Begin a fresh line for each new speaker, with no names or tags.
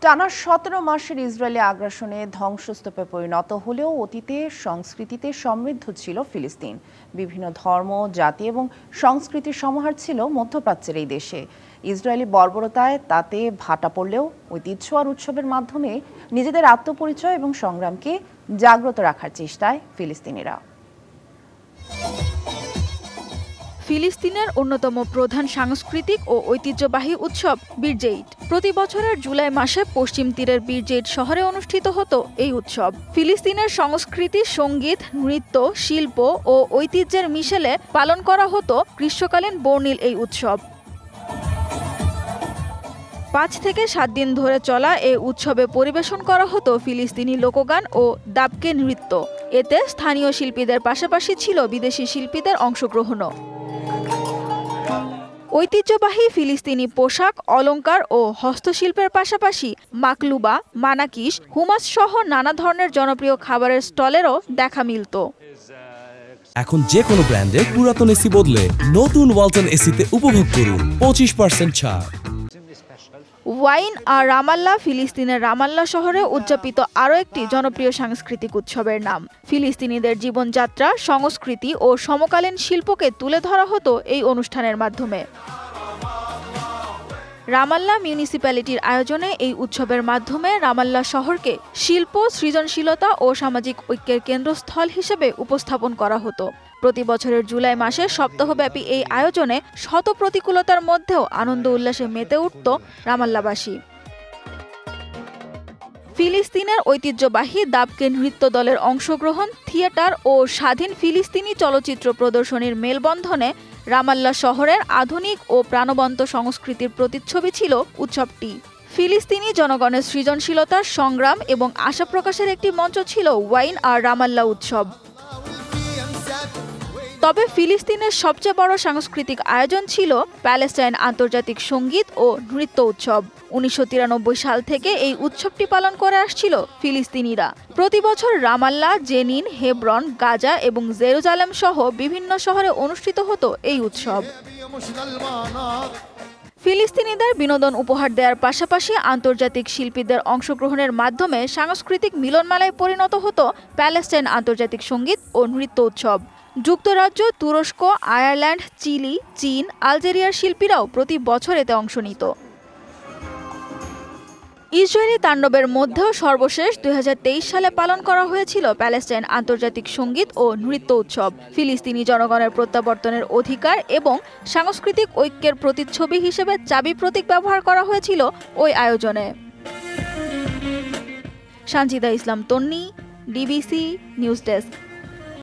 টানা ১৭ মাসের ইসরায়েলি আগ্রাসনে ধ্বংসস্তূপে পরিণত হলেও অতীতে সংস্কৃতিতে সমৃদ্ধ ছিল ফিলিস্তিন। বিভিন্ন ধর্ম, জাতি এবং সংস্কৃতির সমাহার ছিল মধ্যপ্রাচ্যের এই দেশে। ইসরায়েলি বর্বরতায় তাতে ভাটা পড়লেও ঐতিহ্য আর উৎসবের মাধ্যমে নিজেদের আত্মপরিচয় এবং সংগ্রামকে জাগ্রত রাখার চেষ্টায় ফিলিস্তিনিরা।
ফিলিস্তিনের অন্যতম প্রধান সাংস্কৃতিক ও ঐতিহ্যবাহী উৎসব বীরজেইট। প্রতি বছরের জুলাই মাসে পশ্চিম তীরের বীরজেইট শহরে অনুষ্ঠিত হতো এই উৎসব। ফিলিস্তিনের সংস্কৃতি, সঙ্গীত, নৃত্য, শিল্প ও ঐতিহ্যের মিশেলে পালন করা হতো গ্রীষ্মকালীন বর্ণিল এই উৎসব। ৫ থেকে ৭ দিন ধরে চলা এই উৎসবে পরিবেশন করা হতো ফিলিস্তিনি লোকগান ও দাবকে নৃত্য। এতে স্থানীয় শিল্পীদের পাশাপাশি ছিল বিদেশি শিল্পীদের অংশগ্রহণও। ঐতিহ্যবাহী ফিলিস্তিনি পোশাক, অলংকার ও হস্তশিল্পের পাশাপাশি মাকলুবা, মানাকিস, হুমাস সহ নানা ধরনের জনপ্রিয় খাবারের স্টলেরও দেখা মিলত।
এখন যে কোনো ব্র্যান্ডের পুরাতন এসি বদলে নতুন ওয়ালটন এসিতে উপভোগ করুন 25% ছাড়।
ওয়াইন আর রামাল্লা ফিলিস্তিনের রামাল্লা শহরে উদযাপিত আরও একটি জনপ্রিয় সাংস্কৃতিক উৎসবের নাম। ফিলিস্তিনিদের জীবনযাত্রা, সংস্কৃতি ও সমকালীন শিল্পকে তুলে ধরা হতো এই অনুষ্ঠানের মাধ্যমে। রামাল্লা মিউনিসিপ্যালিটির আয়োজনে এই উৎসবের মাধ্যমে রামাল্লা শহরকে শিল্প, সৃজনশীলতা ও সামাজিক ঐক্যের কেন্দ্রস্থল হিসেবে উপস্থাপন করা হতো। প্রতি বছরের জুলাই মাসে সপ্তাহব্যাপী এই আয়োজনে শত প্রতিকূলতার মধ্যেও আনন্দ উল্লাসে মেতে উঠত রামাল্লাবাসী। ফিলিস্তিনের ঐতিহ্যবাহী দাবকে নৃত্য দলের অংশগ্রহণ, থিয়েটার ও স্বাধীন ফিলিস্তিনি চলচ্চিত্র প্রদর্শনীর মেলবন্ধনে রামাল্লা শহরের আধুনিক ও প্রাণবন্ত সংস্কৃতির প্রতিচ্ছবি ছিল উৎসবটি। ফিলিস্তিনি জনগণের সৃজনশীলতা, সংগ্রাম এবং আশা প্রকাশের একটি মঞ্চ ছিল ওয়াইন আর রামাল্লা উৎসব। তবে ফিলিস্তিনের সবচেয়ে বড় সাংস্কৃতিক আয়োজন ছিল প্যালেস্টাইন আন্তর্জাতিক সঙ্গীত ও নৃত্য উৎসব। ১৯৯৩ সাল থেকে এই উৎসবটি পালন করে আসছিল ফিলিস্তিনিরা। প্রতি বছর রামাল্লা, জেনিন, হেব্রন, গাজা এবং জেরুজালেম সহ বিভিন্ন শহরে অনুষ্ঠিত হতো এই উৎসব। ফিলিস্তিনিদের বিনোদন উপহার দেওয়ার পাশাপাশি আন্তর্জাতিক শিল্পীদের অংশগ্রহণের মাধ্যমে সাংস্কৃতিক মিলনমেলায় পরিণত হতো প্যালেস্টাইন আন্তর্জাতিক সঙ্গীত ও নৃত্য উৎসব। যুক্তরাজ্য, তুরস্ক, আয়ারল্যান্ড, চিলি, চীন, আলজেরিয়ার শিল্পীরাও প্রতি বছর এতে অংশ নিত। ইসরায়েলি তাণ্ডবের মধ্যেও সর্বশেষ ২০২৩ সালে পালন করা হয়েছিল প্যালেস্টাইন আন্তর্জাতিক সঙ্গীত ও নৃত্য উৎসব। ফিলিস্তিনি জনগণের প্রত্যাবর্তনের অধিকার এবং সাংস্কৃতিক ঐক্যের প্রতিচ্ছবি হিসেবে চাবি প্রতীক ব্যবহার করা হয়েছিল ওই আয়োজনে। সানজিদা ইসলাম তন্নি, ডিবিসি নিউজ ডেস্ক।